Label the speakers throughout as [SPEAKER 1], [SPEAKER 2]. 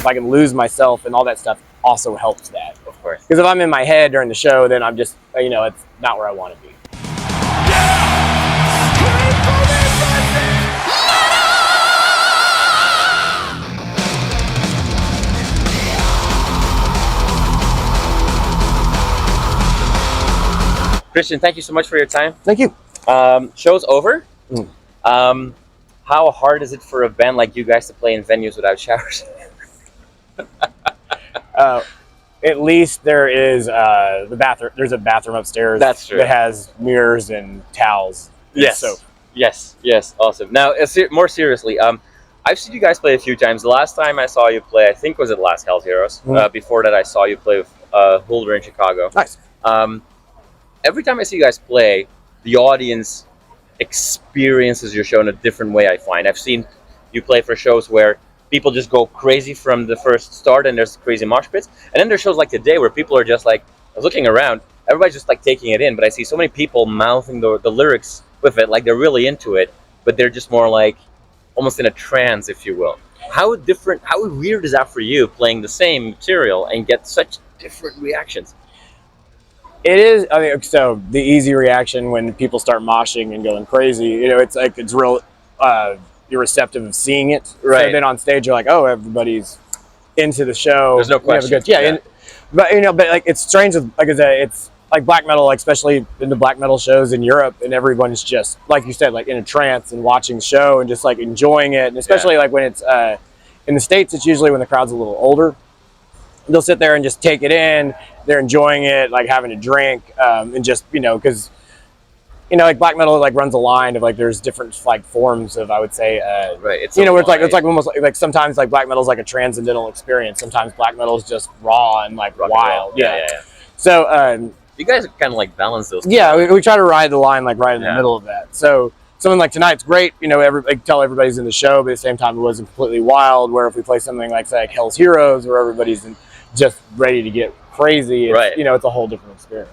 [SPEAKER 1] I can lose myself and all that stuff also helps that.
[SPEAKER 2] Of course.
[SPEAKER 1] Because if I'm in my head during the show, then I'm just, you know, it's not where I want to be.
[SPEAKER 2] Christian, thank you so much for your time.
[SPEAKER 1] Thank you.
[SPEAKER 2] Show's over. How hard is it for a band like you guys to play in venues without showers?
[SPEAKER 1] At least there is the bathroom. There's a bathroom upstairs.
[SPEAKER 2] That's true.
[SPEAKER 1] That has mirrors and towels.
[SPEAKER 2] Yes.
[SPEAKER 1] And soap.
[SPEAKER 2] Yes. Awesome. Now, more seriously, I've seen you guys play a few times. The last time I saw you play, I think was at Last Hell's Heroes. Before that, I saw you play with Holder in Chicago.
[SPEAKER 1] Nice.
[SPEAKER 2] Every time I see you guys play, the audience experiences your show in a different way, I find. I've seen you play for shows where people just go crazy from the first start and there's crazy mosh pits. And then there's shows like today where people are just like looking around. Everybody's just like taking it in. But I see so many people mouthing the lyrics with it, like they're really into it. But they're just more like almost in a trance, if you will. How weird is that for you, playing the same material and get such different reactions?
[SPEAKER 1] It is. I mean, so the easy reaction when people start moshing and going crazy, you know, it's like it's real. You're receptive of seeing it,
[SPEAKER 2] right?
[SPEAKER 1] So then on stage, you're like, oh, everybody's into the show.
[SPEAKER 2] There's no question.
[SPEAKER 1] But you know, but like it's strange. Like I said, it's like black metal, like especially in the black metal shows in Europe, and everyone's just like you said, like in a trance and watching the show and just like enjoying it. And especially like when it's in the States, it's usually when the crowd's a little older. They'll sit there and just take it in. They're enjoying it, like having a drink, and just, you know, because, you know, like black metal like runs a line of like there's different like forms of, I would say,
[SPEAKER 2] right. It's
[SPEAKER 1] you know, where it's like almost like sometimes like black metal is like a transcendental experience. Sometimes black metal is just raw and like wild. Yeah. So
[SPEAKER 2] you guys kind of like balance those.
[SPEAKER 1] Yeah, we try to ride the line like right in the middle of that. So something like tonight's great, you know, tell everybody's in the show, but at the same time it wasn't completely wild. Where if we play something like say like Hell's Heroes, where everybody's just ready to get crazy,
[SPEAKER 2] right?
[SPEAKER 1] You know, it's a whole different experience.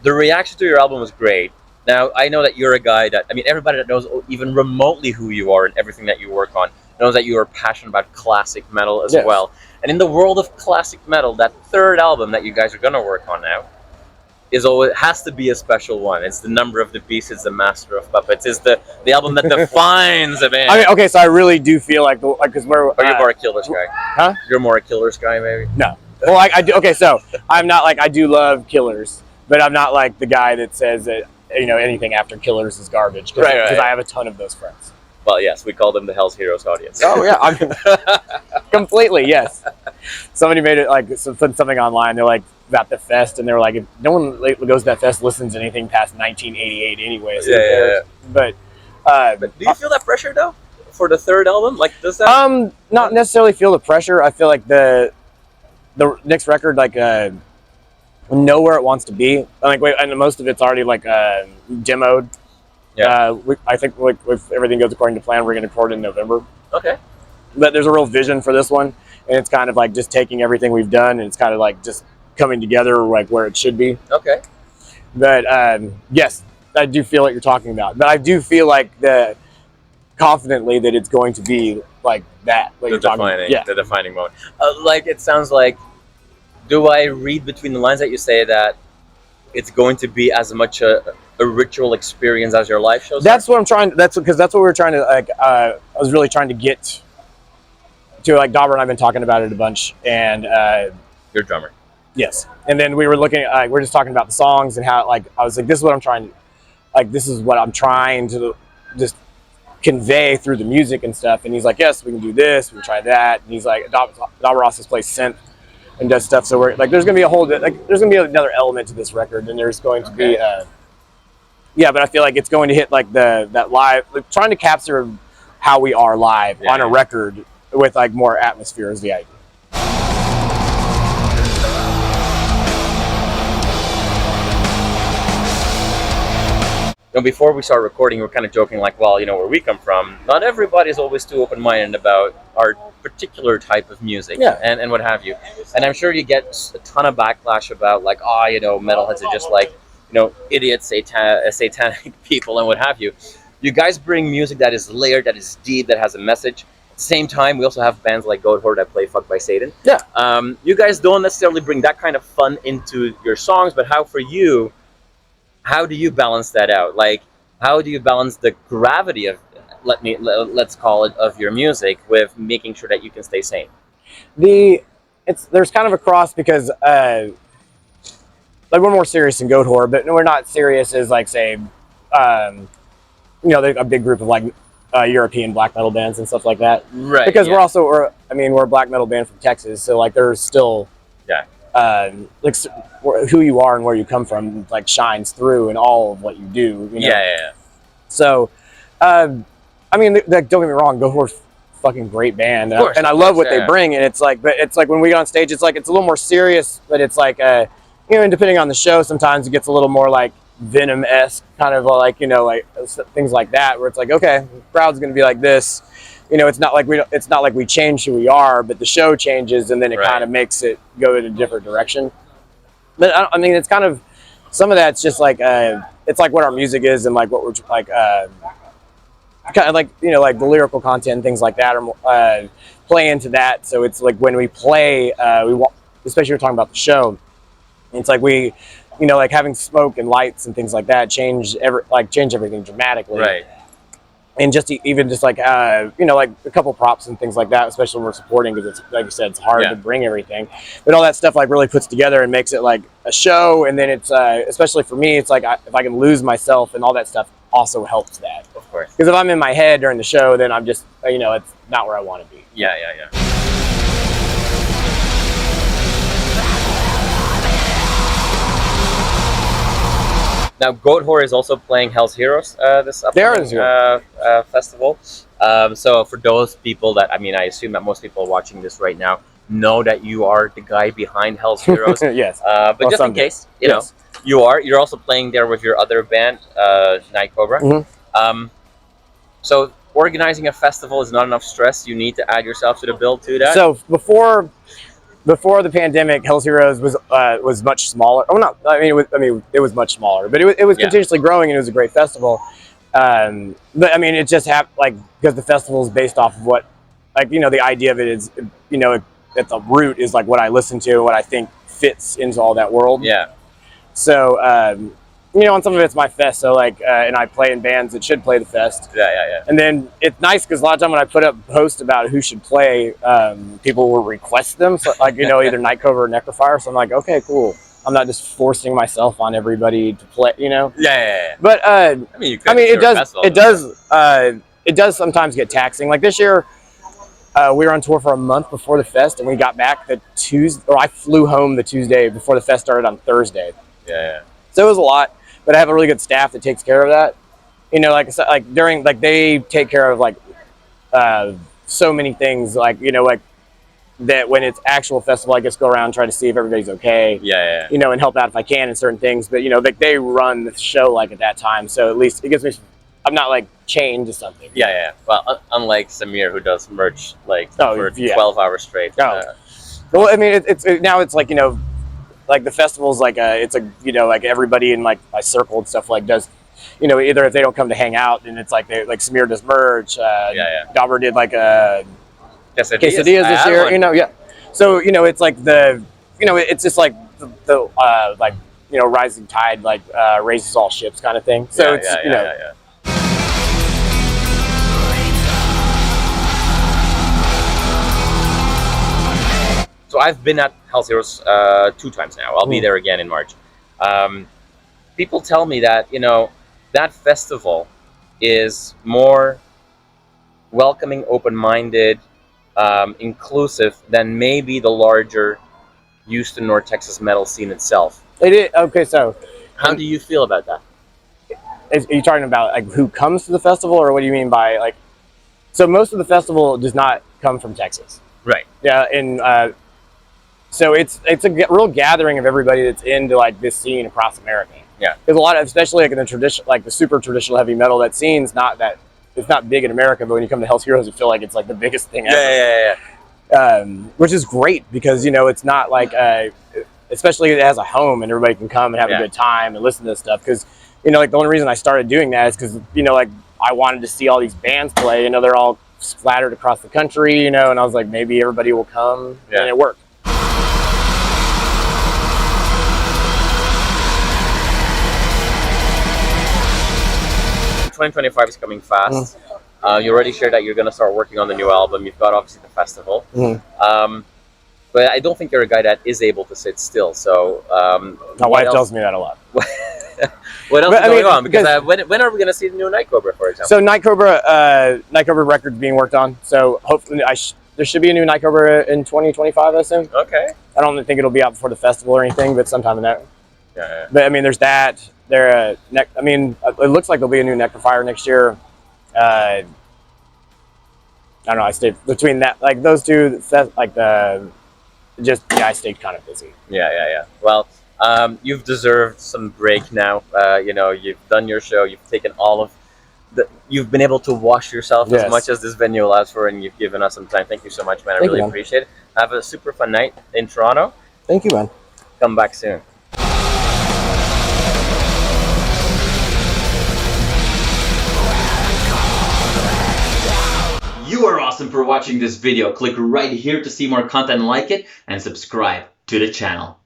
[SPEAKER 2] The reaction to your album was great. Now, I know that you're a guy that, I mean, everybody that knows even remotely who you are and everything that you work on knows that you are passionate about classic metal as well. And in the world of classic metal, that third album that you guys are going to work on now has to be a special one. It's the Number of the Beast, it's the Master of Puppets, it's the album that defines a band.
[SPEAKER 1] I mean, okay, so I really do feel like because we're.
[SPEAKER 2] Or you're more a Killers guy?
[SPEAKER 1] Huh?
[SPEAKER 2] You're more a Killers guy, maybe?
[SPEAKER 1] No. Well, I do. Okay, so I'm not like I do love Killers, but I'm not like the guy that says that you know anything after Killers is garbage. Because I have a ton of those friends.
[SPEAKER 2] Well, yes, we call them the Hell's Heroes audience.
[SPEAKER 1] Oh yeah, I mean, completely yes. Somebody made it like put something online. They're like about the fest, and they were like, if no one goes to that fest listens to anything past 1988 anyway. So
[SPEAKER 2] yeah.
[SPEAKER 1] But
[SPEAKER 2] do you feel that pressure though for the third album? Like, does that?
[SPEAKER 1] Not necessarily feel the pressure. I feel like the next record like know where it wants to be. And most of it's already like demoed. Yeah. I think like if everything goes according to plan, we're going to record in November.
[SPEAKER 2] Okay.
[SPEAKER 1] But there's a real vision for this one, and it's kind of like just taking everything we've done, and it's kind of like just coming together like where it should be.
[SPEAKER 2] Okay.
[SPEAKER 1] But yes, I do feel what you're talking about. But I do feel like confidently that it's going to be like that. Like
[SPEAKER 2] the defining moment. Like it sounds like. Do I read between the lines that you say that it's going to be as much a ritual experience as your live shows?
[SPEAKER 1] That's what I'm trying. That's what we were trying to like. I was really trying to get to like Dauber and I've been talking about it a bunch, and
[SPEAKER 2] your drummer.
[SPEAKER 1] Yes, and then we were looking at we're just talking about the songs and how like I was like this is what I'm trying to just convey through the music and stuff, and he's like yes we can do this, we can try that, and he's like Dauber also plays synth and does stuff, so we're like there's gonna be there's gonna be another element to this record, and there's going to be but I feel like it's going to hit like that live, like, trying to capture how we are live on a record with like more atmosphere is the idea.
[SPEAKER 2] Before we start recording, we're kind of joking like, well, you know, where we come from, not everybody's always too open-minded about our particular type of music and what have you. And I'm sure you get a ton of backlash about like, you know, metalheads are just like idiot satanic people and what have you. You guys bring music that is layered, that is deep, that has a message. At the same time, we also have bands like Goatwhore that play "Fucked by Satan."
[SPEAKER 1] Yeah.
[SPEAKER 2] You guys don't necessarily bring that kind of fun into your songs, but how do you balance that out? Like, how do you balance the gravity of let's call it of your music with making sure that you can stay sane?
[SPEAKER 1] There's kind of a cross because like we're more serious than Goatwhore, but we're not serious as like say a big group of like European black metal bands and stuff like that.
[SPEAKER 2] Right.
[SPEAKER 1] Because we're a black metal band from Texas, so like there's still like who you are and where you come from like shines through in all of what you do.
[SPEAKER 2] Yeah.
[SPEAKER 1] So, don't get me wrong, Goatwhore's fucking great band, and I love what they bring. And it's like when we get on stage, it's like it's a little more serious, but it's like and depending on the show, sometimes it gets a little more like Venom-esque, kind of like things like that, where it's like, okay, the crowd's gonna be like this. It's not like we change who we are, but the show changes, and then it kind of makes it go in a different direction. But it's kind of some of that's just like it's like what our music is, and like what we're like kind of like like the lyrical content and things like that are play into that. So it's like when we play, especially we're talking about the show, it's like we like having smoke and lights and things like that change everything dramatically.
[SPEAKER 2] Right.
[SPEAKER 1] And even just like like a couple props and things like that, especially when we're supporting, because it's like you said, it's hard to bring everything, but all that stuff like really puts together and makes it like a show. And then it's especially for me, it's like if I can lose myself, and all that stuff also helps that.
[SPEAKER 2] Of course.
[SPEAKER 1] Because if I'm in my head during the show, then I'm just it's not where I want to be.
[SPEAKER 2] Yeah. Now, Goatwhore is also playing Hell's Heroes this upcoming festival. So for those people that, I assume that most people watching this right now know that you are the guy behind Hell's Heroes.
[SPEAKER 1] Yes.
[SPEAKER 2] But just in case, you're also playing there with your other band, Night Cobra.
[SPEAKER 1] Mm-hmm.
[SPEAKER 2] So organizing a festival is not enough stress. You need to add yourself to the bill to that.
[SPEAKER 1] So before the pandemic, Hell's Heroes was much smaller. Oh, not. It was much smaller, but it was continuously growing, and it was a great festival. But it just happened because the festival is based off of what, the idea of it is, at the root is like what I listen to and what I think fits into all that world.
[SPEAKER 2] Yeah.
[SPEAKER 1] So on some of it's my fest. So and I play in bands that should play the fest.
[SPEAKER 2] Yeah.
[SPEAKER 1] And then it's nice because a lot of time when I put up posts about who should play, people will request them. So either Night Cobra or Necrofier. So I'm like, okay, cool. I'm not just forcing myself on everybody to play.
[SPEAKER 2] Yeah.
[SPEAKER 1] But it does sometimes get taxing. Like this year, we were on tour for a month before the fest, and we got back the Tuesday, or I flew home the Tuesday before the fest started on Thursday.
[SPEAKER 2] Yeah.
[SPEAKER 1] So it was a lot. But I have a really good staff that takes care of that. They take care of so many things, that when it's actual festival, I just go around and try to see if everybody's okay.
[SPEAKER 2] Yeah.
[SPEAKER 1] And help out if I can in certain things. But they run the show at that time, so at least it gives me. I'm not chained to something.
[SPEAKER 2] Yeah. Well, unlike Samir, who does merch for 12 hours straight.
[SPEAKER 1] Oh. Well, it's now it's the festival's everybody in my circle and stuff does, either if they don't come to hang out, then it's Samir does merch. Dauber did quesadillas this year. So it's it's just the rising tide raises all ships kind of thing. So
[SPEAKER 2] So I've been at Hell's Heroes 2 times now. I'll be there again in March. People tell me that that festival is more welcoming, open-minded, inclusive than maybe the larger Houston, North Texas metal scene itself.
[SPEAKER 1] It is okay. So
[SPEAKER 2] how do you feel about that?
[SPEAKER 1] Are you talking about who comes to the festival, or what do you mean by So most of the festival does not come from Texas.
[SPEAKER 2] Right.
[SPEAKER 1] Yeah, and so it's a real gathering of everybody that's into this scene across America.
[SPEAKER 2] Yeah.
[SPEAKER 1] There's a lot of, especially in the tradition, the super traditional heavy metal, that scene's it's not big in America, but when you come to Hell's Heroes, you feel like it's the biggest thing ever.
[SPEAKER 2] Yeah.
[SPEAKER 1] Which is great because it's not especially it has a home and everybody can come and have a good time and listen to this stuff. Because, you know, like the only reason I started doing that is because, you know, like I wanted to see all these bands play. You know, they're all splattered across the country, you know, and I was like, maybe everybody will come, and it worked.
[SPEAKER 2] 2025 is coming fast. You already shared that you're going to start working on the new album. You've got obviously the festival. But I don't think you're a guy that is able to sit still. So
[SPEAKER 1] my wife tells me that a lot.
[SPEAKER 2] What else is going on? Because when are we going to see the new Night Cobra, for example?
[SPEAKER 1] So Night Cobra record's being worked on. So hopefully there should be a new Night Cobra in 2025, I assume.
[SPEAKER 2] Okay.
[SPEAKER 1] I don't think it'll be out before the festival or anything, but sometime in there.
[SPEAKER 2] Yeah.
[SPEAKER 1] But I mean, there's that. I mean, it looks like there'll be a new Necrofier next year. I don't know. I stayed between that, like those two, like I stayed kind of busy.
[SPEAKER 2] Yeah. Well, you've deserved some break now. You know, you've done your show. You've taken all of you've been able to wash yourself as much as this venue allows for, and you've given us some time. Thank you so much, man. I really appreciate it. Have a super fun night in Toronto.
[SPEAKER 1] Thank you, man.
[SPEAKER 2] Come back soon.
[SPEAKER 3] You are awesome for watching this video. Click right here to see more content like it and subscribe to the channel.